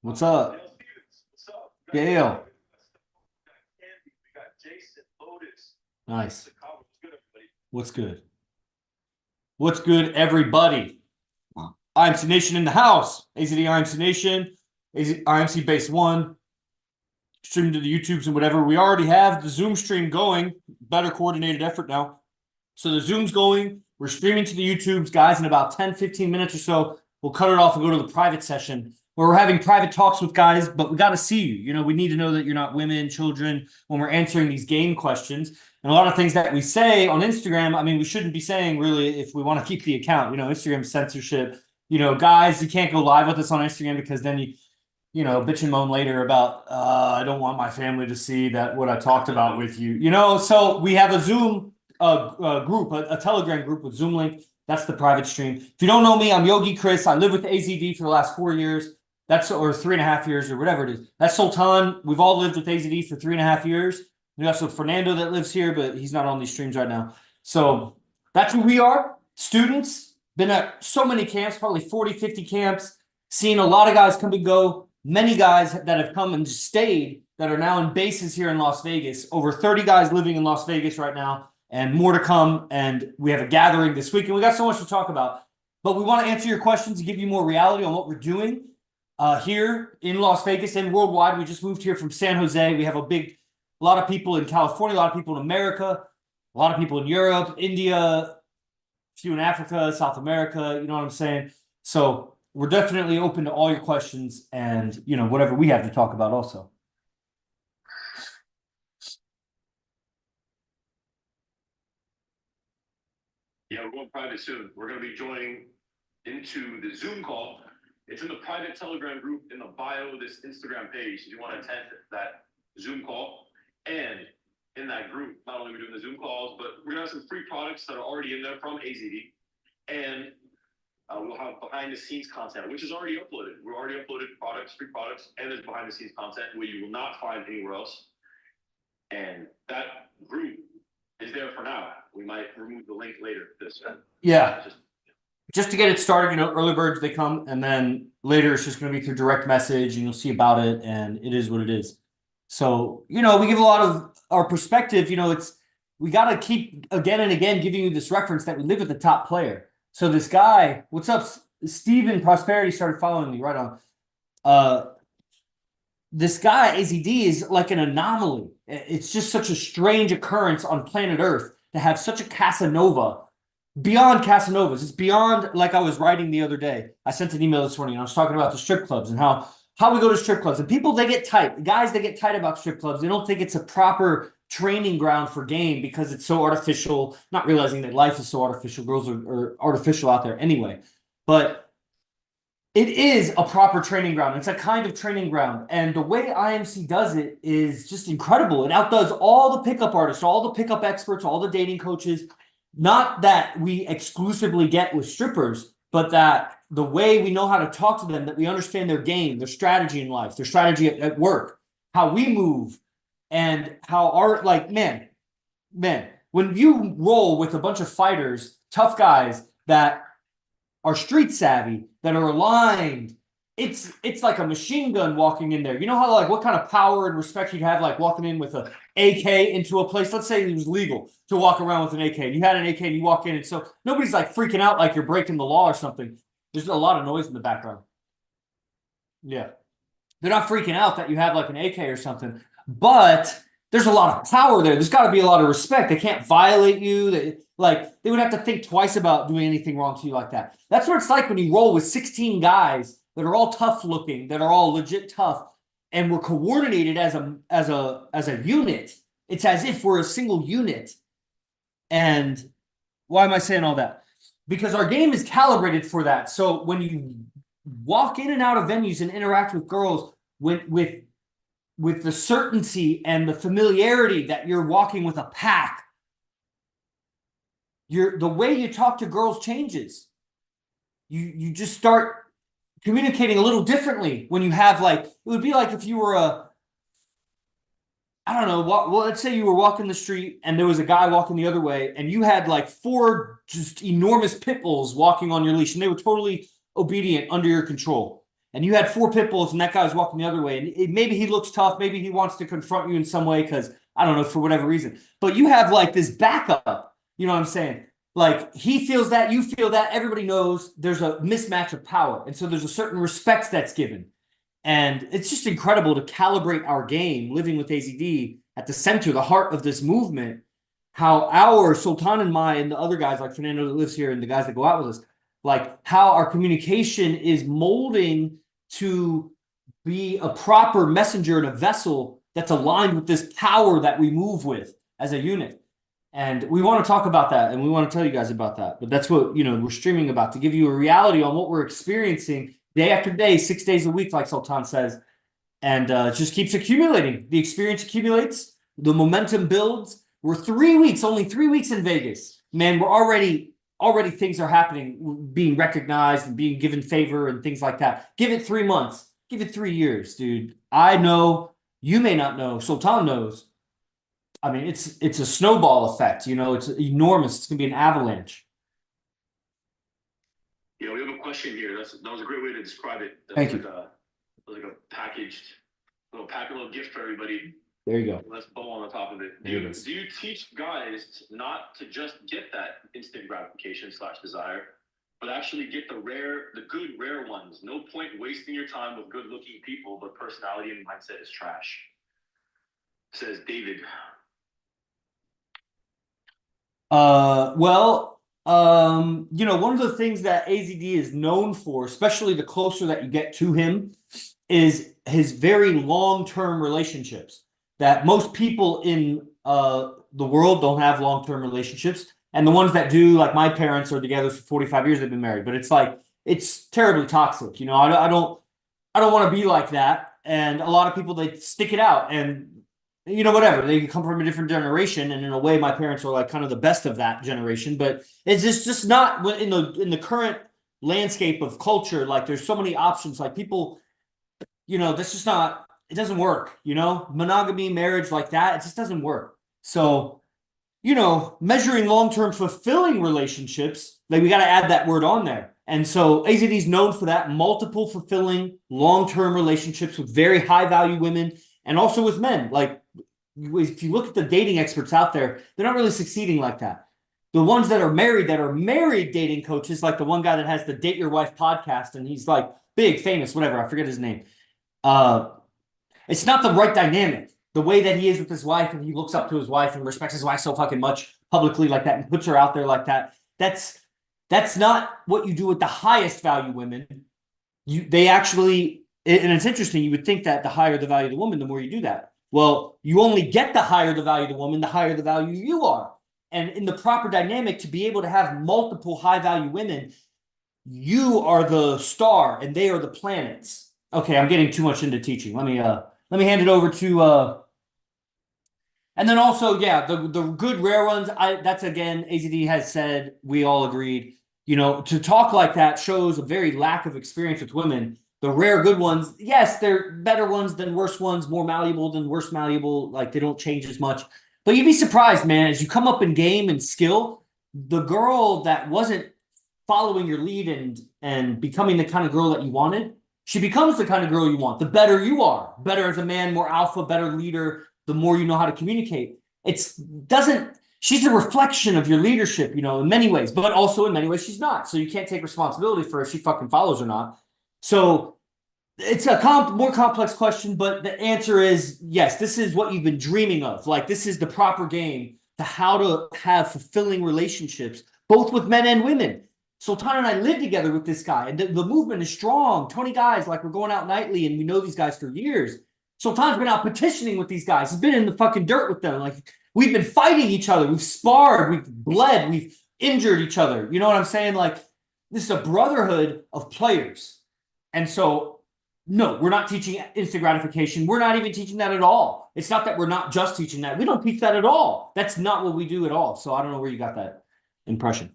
What's up? Gail. Nice. What's good? What's good, everybody? IMC Nation in the house. AZD IMC Nation, IMC Base ONE, streaming to the YouTubes and whatever. We already have the Zoom stream going. Better coordinated effort now. So the Zoom's going. We're streaming to the YouTubes, guys, in about 10, 15 minutes or so. We'll cut it off and go to the private session where we're having private talks with guys, but we got to see you. You know, we need to know that you're not women, children, when we're answering these game questions. And a lot of things that we say on Instagram, I mean, we shouldn't be saying really if we want to keep the account. You know, Instagram censorship. You know, guys, you can't go live with us on Instagram because then you know, bitch and moan later about, I don't want my family to see that what I talked about with you. You know, so we have a Zoom group, a Telegram group with Zoom link. That's the private stream. If you don't know me, I'm Yogi Chris. I live with AZD for the last 4 years. Or 3.5 years or whatever it is. That's Sultan. We've all lived with AZD for 3.5 years. We also have Fernando that lives here, but he's not on these streams right now. So that's who we are. Students. Been at so many camps, probably 40, 50 camps. Seen a lot of guys come and go. Many guys that have come and just stayed that are now in bases here in Las Vegas. Over 30 guys living in Las Vegas right now. And more to come. And we have a gathering this week. And we got so much to talk about. But we want to answer your questions and give you more reality on what we're doing. Here in Las Vegas and worldwide. We just moved here from San Jose. We have a lot of people in California, a lot of people in America, a lot of people in Europe, India, a few in Africa, South America, you know what I'm saying? So we're definitely open to all your questions and, you know, whatever we have to talk about also. Yeah, we're going private soon. We're going to be joining into the Zoom call. It's in the private Telegram group in the bio of this Instagram page if you want to attend that Zoom call. And in that group, not only are we doing the Zoom calls, but we're going to have some free products that are already in there from AZD. And we'll have behind-the-scenes content, which is already uploaded. We're already uploaded products, free products, and there's behind-the-scenes content where you will not find anywhere else. And that group is there for now. We might remove the link later. Yeah. Just to get it started, you know, early birds, they come, and then later it's just going to be through direct message, and you'll see about it, and it is what it is. So, you know, we give a lot of our perspective. You know, we got to keep again and again giving you this reference that we live with the top player. So this guy, what's up, Steven Prosperity started following me right on. This guy, AZD, is like an anomaly. It's just such a strange occurrence on planet Earth to have such a Casanova. Beyond Casanovas, it's beyond, like I was writing the other day. I sent an email this morning and I was talking about the strip clubs and how we go to strip clubs. And people, they get tight. Guys, they get tight about strip clubs. They don't think it's a proper training ground for game because it's so artificial, not realizing that life is so artificial. Girls are artificial out there anyway. But it is a proper training ground. It's a kind of training ground. And the way IMC does it is just incredible. It outdoes all the pickup artists, all the pickup experts, all the dating coaches. Not that we exclusively get with strippers, but that the way we know how to talk to them, that we understand their game, their strategy in life, their strategy at work, how we move, and how our, like, man, when you roll with a bunch of fighters, tough guys that are street savvy, that are aligned, it's like a machine gun walking in there. You know how, like, what kind of power and respect you'd have, like, walking in with a AK into a place. Let's say it was legal to walk around with an AK. You had an AK and you walk in, and so nobody's like freaking out like you're breaking the law or something. There's a lot of noise in the background. Yeah. They're not freaking out that you have like an AK or something, but there's a lot of power there. There's got to be a lot of respect. They can't violate you. They would have to think twice about doing anything wrong to you like that. That's what it's like when you roll with 16 guys that are all tough looking, that are all legit tough, and we're coordinated as a unit. It's as if we're a single unit. And why am I saying all that? Because our game is calibrated for that. So when you walk in and out of venues and interact with girls with the certainty and the familiarity that you're walking with a pack, the way you talk to girls changes. You just start communicating a little differently when you have, like, it would be like if you were I don't know, well, let's say you were walking the street and there was a guy walking the other way and you had like 4 just enormous pit bulls walking on your leash and they were totally obedient under your control. And you had 4 pit bulls and that guy was walking the other way. And maybe he looks tough. Maybe he wants to confront you in some way because, I don't know, for whatever reason. But you have like this backup. You know what I'm saying? Like he feels that, you feel that, everybody knows there's a mismatch of power. And so there's a certain respect that's given. And it's just incredible to calibrate our game, living with AZD at the center, the heart of this movement, how our Sultan and my and the other guys like Fernando that lives here and the guys that go out with us, like how our communication is molding to be a proper messenger and a vessel that's aligned with this power that we move with as a unit. And we want to talk about that and we want to tell you guys about that. But that's what, you know, we're streaming about, to give you a reality on what we're experiencing day after day, 6 days a week, like Sultan says. And it just keeps accumulating. The experience accumulates, the momentum builds. We're 3 weeks, only 3 weeks in Vegas. Man, we're already things are happening, being recognized and being given favor and things like that. Give it 3 months. Give it 3 years, dude. I know, you may not know, Sultan knows. I mean, it's a snowball effect, you know, it's enormous. It's gonna be an avalanche. Yeah, we have a question here. That was a great way to describe it. Thank you. Like a packaged little gift for everybody. There you go. Let's bow on the top of it. Do you teach guys not to just get that instant gratification / desire, but actually get the good rare ones? No point wasting your time with good looking people, but personality and mindset is trash. Says David. Well, you know, one of the things that AZD is known for, especially the closer that you get to him, is his very long-term relationships. That most people in the world don't have long-term relationships. And the ones that do, like my parents are together for 45 years, they've been married. But it's like, it's terribly toxic. You know, I don't want to be like that. And a lot of people, they stick it out and, you know, whatever, they come from a different generation. And in a way, my parents are like kind of the best of that generation. But it's just not in the current landscape of culture. Like there's so many options, like people, you know, that's just not, it doesn't work, you know, monogamy, marriage like that, it just doesn't work. So, you know, measuring long-term fulfilling relationships, like we got to add that word on there. And so AZD is known for that, multiple fulfilling long-term relationships with very high value women and also with men. Like if you look at the dating experts out there, they're not really succeeding like that. The ones that are married dating coaches, like the one guy that has the Date Your Wife podcast, and he's like big, famous, whatever, I forget his name. It's not the right dynamic. The way that he is with his wife, and he looks up to his wife and respects his wife so fucking much publicly like that and puts her out there like that. That's not what you do with the highest value women. They actually, and it's interesting, you would think that the higher the value of the woman, the more you do that. Well, you only get the higher the value of the woman, the higher the value you are. And in the proper dynamic, to be able to have multiple high value women, you are the star and they are the planets. Okay, I'm getting too much into teaching. Let me hand it over to and then also, yeah, the good rare ones, that's again, AZD has said, we all agreed, you know, to talk like that shows a very lack of experience with women. The rare good ones, yes, they're better ones than worse ones, more malleable than worse malleable, like they don't change as much. But you'd be surprised, man, as you come up in game and skill, the girl that wasn't following your lead and becoming the kind of girl that you wanted, she becomes the kind of girl you want. The better you are, better as a man, more alpha, better leader, the more you know how to communicate. She's a reflection of your leadership, you know, in many ways, but also in many ways she's not. So you can't take responsibility for if she fucking follows or not. So it's a more complex question, but the answer is yes, this is what you've been dreaming of. Like this is the proper game to how to have fulfilling relationships, both with men and women. Sultan and I live together with this guy, and the movement is strong. 20 guys, like we're going out nightly, and we know these guys for years. Sultan's been out petitioning with these guys. He's been in the fucking dirt with them. Like we've been fighting each other. We've sparred. We've bled. We've injured each other. You know what I'm saying? Like this is a brotherhood of players. And so, no, we're not teaching instant gratification. We're not even teaching that at all. It's not that we're not just teaching that. We don't teach that at all. That's not what we do at all. So I don't know where you got that impression.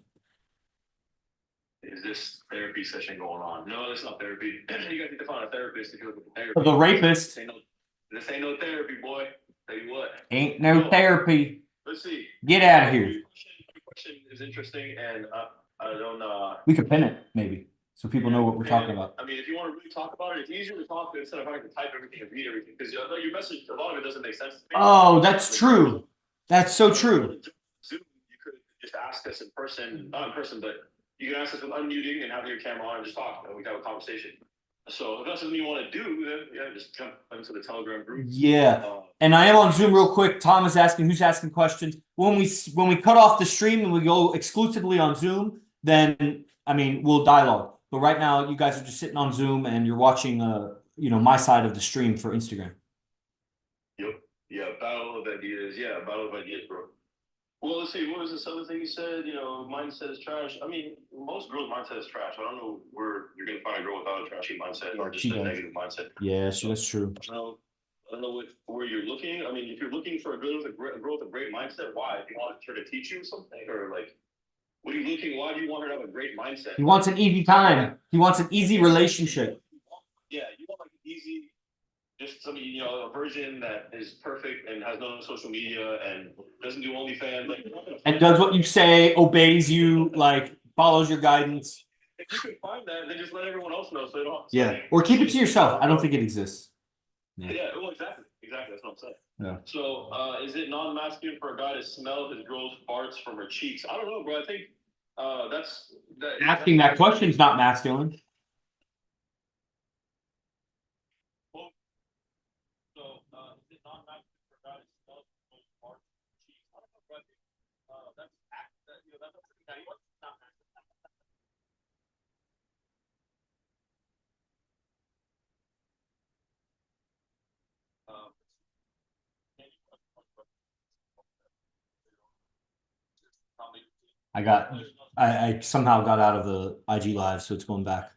Is this therapy session going on? No, it's not therapy. You guys need to find a therapist if you're looking for therapy. The rapist. This ain't no therapy, boy. Tell you what. Ain't no therapy. Let's see. Get out of here. Your question is interesting, and I don't. We could pin it, maybe. so people know what we're talking about. I mean, if you want to really talk about it, it's easier to talk instead of having to type everything and read everything, because your message, a lot of it doesn't make sense to me. Oh, that's true. That's so true. Zoom, you could just ask us in person, not in person, but you can ask us with unmuting and having your camera on and just talk, and we can have a conversation. So if that's something you want to do, then yeah, just jump into the Telegram group. Yeah, and I am on Zoom real quick. Tom is asking who's asking questions. When we cut off the stream and we go exclusively on Zoom, then I mean we'll dialogue. But right now, you guys are just sitting on Zoom and you're watching, my side of the stream for Instagram. Yep. Yeah. Battle of ideas. Yeah. Battle of ideas, bro. Well, let's see. What was this other thing you said? Mindset is trash. I mean, most girls' mindset is trash. I don't know where you're gonna find a girl without a trashy mindset or just a negative mindset. Yeah, that's true. I don't know where you're looking. I mean, if you're looking for a girl with a great mindset, why? Do you want her to teach you something, or like, what are you looking? Why do you want her to have a great mindset? He wants an easy time. He wants an easy relationship. Yeah, you want like easy. Just somebody, a version that is perfect and has no social media and doesn't do OnlyFans, and does what you say, obeys you, like follows your guidance. If you can find that, then just let everyone else know, so they don't. Yeah, or keep it to yourself. I don't think it exists. Yeah, well, exactly. That's what I'm saying. Yeah. So, is it non-masculine for a guy to smell his girl's farts from her cheeks? I don't know, bro. I think asking that question is not masculine. I somehow got out of the IG live, so it's going back.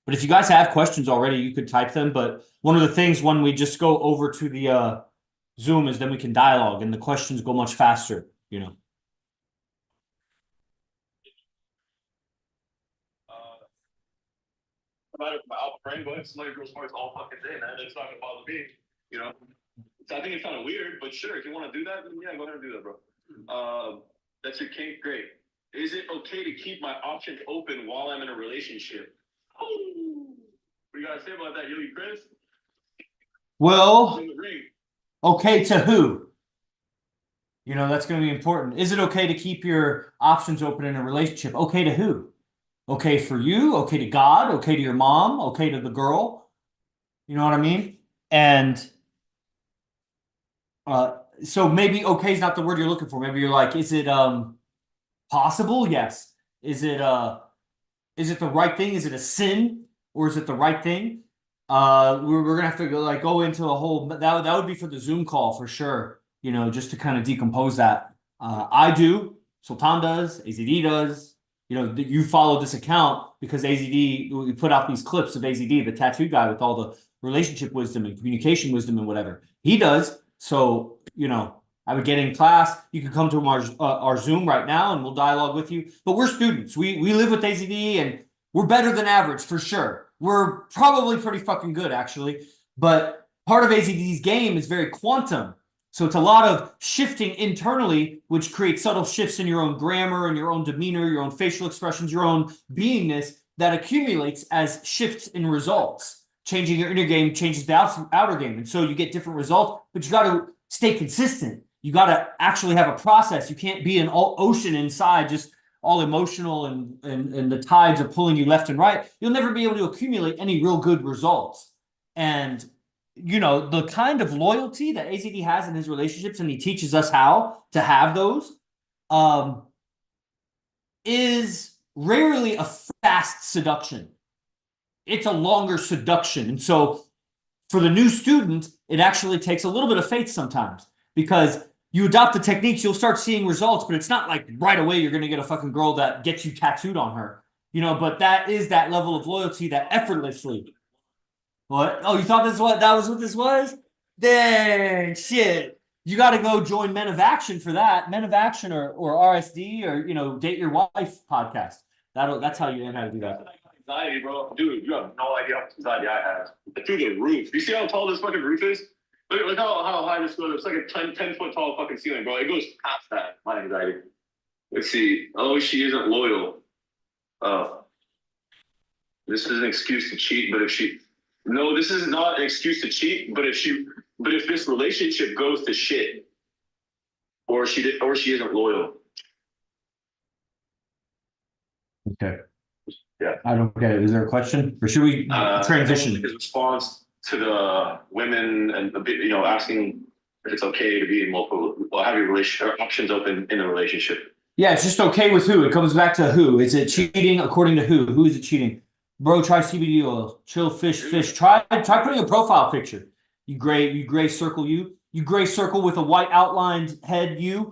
But if you guys have questions already, you could type them. But one of the things when we just go over to the Zoom is then we can dialogue and the questions go much faster, About it, my brain going, somebody girls farts all fucking day, man. It's not gonna bother me, So I think it's kind of weird, but sure, if you want to do that, then yeah, go ahead and do that, bro. That's your kink, great. Is it okay to keep my options open while I'm in a relationship? Oh, what do you gotta say about that, Yogi Chris? Well, okay to who? That's going to be important. Is it okay to keep your options open in a relationship? Okay to who? Okay for you? Okay to God? Okay to your mom? Okay to the girl? You know what I mean? And so maybe okay is not the word you're looking for. Maybe you're like, is it possible? Yes. Is it the right thing? Is it a sin or is it the right thing? We're gonna have to go into a whole that would be for the Zoom call for sure, just to kind of decompose that. I do, Sultan does, AZD does. You follow this account because AZD, we put out these clips of AZD, the tattoo guy with all the relationship wisdom and communication wisdom and whatever he does. So, I would get in class. You can come to our Zoom right now and we'll dialogue with you. But we're students. We live with AZD and we're better than average for sure. We're probably pretty fucking good, actually. But part of AZD's game is very quantum. So it's a lot of shifting internally, which creates subtle shifts in your own grammar and your own demeanor, your own facial expressions, your own beingness that accumulates as shifts in results. Changing your inner game changes the outer game. And so you get different results, but you got to stay consistent. You got to actually have a process. You can't be an ocean inside, just all emotional and the tides are pulling you left and right. You'll never be able to accumulate any real good results. And the kind of loyalty that AZD has in his relationships, and he teaches us how to have those, is rarely a fast seduction. It's a longer seduction. And so for the new student, it actually takes a little bit of faith sometimes, because you adopt the techniques, you'll start seeing results, but it's not like right away you're going to get a fucking girl that gets you tattooed on her, but that is that level of loyalty that effortlessly. What? Oh, you thought that was what this was? Dang, shit. You got to go join Men of Action for that. Men of Action or RSD or, Date Your Wife podcast. That's how you learn how to do that. Anxiety, bro. Dude, you have no idea how much anxiety I have. Through the roof. You see how tall this fucking roof is? Look how high this goes. It's like a 10 foot tall fucking ceiling, bro. It goes past that, my anxiety. Let's see. Oh, she isn't loyal. This is an excuse to cheat, but if she, no, this is not an excuse to cheat, but if this relationship goes to shit, or she isn't loyal. Okay. Yeah. I don't get it. Is there a question? Or should we transition? His response to the women and asking if it's okay to be in multiple or have your relationship or options open in a relationship. Yeah, it's just okay with who. It comes back to who. Is it cheating according to who? Who is it cheating? Bro, try CBD oil. Chill, fish. Try putting a profile picture. You gray circle you. You gray circle with a white outlined head you.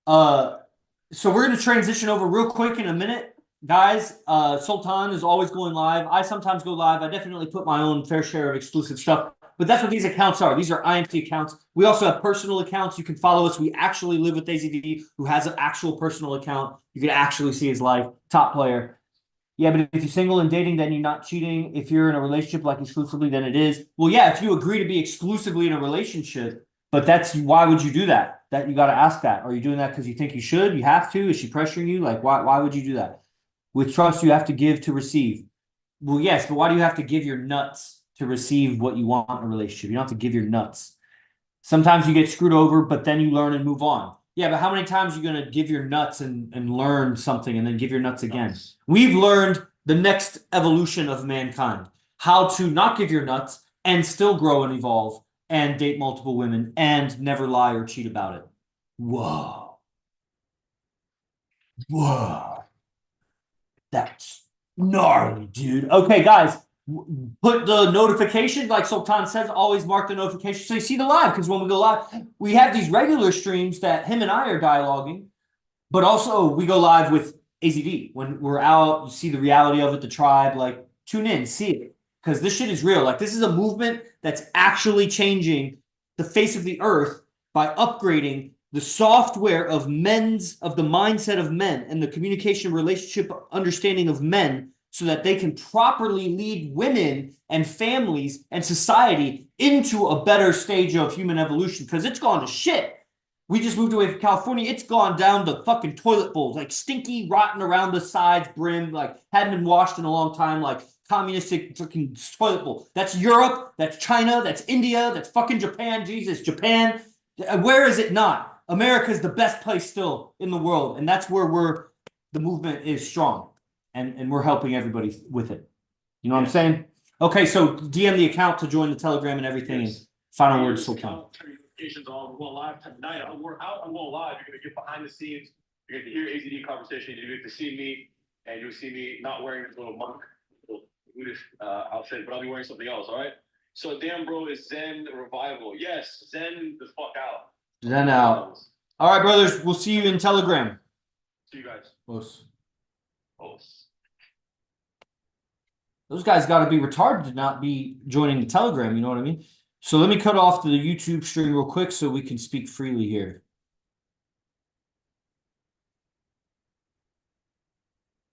So we're gonna transition over real quick in a minute. Guys, Sultan is always going live. I sometimes go live. I definitely put my own fair share of exclusive stuff. But that's what these accounts are. These are IMC accounts. We also have personal accounts. You can follow us. We actually live with AZD, who has an actual personal account. You can actually see his life. Top player. Yeah, but if you're single and dating, then you're not cheating. If you're in a relationship like exclusively, then it is. Well, yeah, if you agree to be exclusively in a relationship, but why would you do that? That you got to ask that. Are you doing that because you think you should? You have to? Is she pressuring you? Like, why would you do that? With trust, you have to give to receive. Well, yes, but why do you have to give your nuts to receive what you want in a relationship? You don't have to give your nuts. Sometimes you get screwed over, but then you learn and move on. Yeah, but how many times are you going to give your nuts and learn something and then give your nuts again? We've learned the next evolution of mankind. How to not give your nuts and still grow and evolve and date multiple women and never lie or cheat about it. Whoa. That's gnarly, dude. Okay, guys, put the notification, like Sultan says, always mark the notification so you see the live, because when we go live, we have these regular streams that him and I are dialoguing, but also we go live with AZD. When we're out, you see the reality of it, the tribe, like tune in, see it, because this shit is real. Like this is a movement that's actually changing the face of the earth by upgrading the software of the mindset of men and the communication relationship understanding of men so that they can properly lead women and families and society into a better stage of human evolution, because it's gone to shit. We just moved away from California. It's gone down to fucking toilet bowls, like stinky, rotten around the sides, brim, like hadn't been washed in a long time, like communistic fucking toilet bowl. That's Europe, that's China, that's India, that's fucking Japan. Jesus, Japan. Where is it not? America is the best place still in the world, and that's where the movement is strong, and we're helping everybody with it. You know what I'm saying? Okay, so DM the account to join the Telegram and everything. Yes. And final words, Sultan. Notifications on. We're going live tonight. I'm going live. You're gonna get behind the scenes. You're gonna hear AZD conversation. You're gonna see me, and you'll see me not wearing this little monk outfit, but I'll be wearing something else. All right. So damn, bro, is Zen revival? Yes, Zen the fuck out. Zen out. All right, brothers. We'll see you in Telegram. See you guys. Close. Close. Those guys got to be retarded to not be joining the Telegram. You know what I mean? So let me cut off the YouTube stream real quick so we can speak freely here.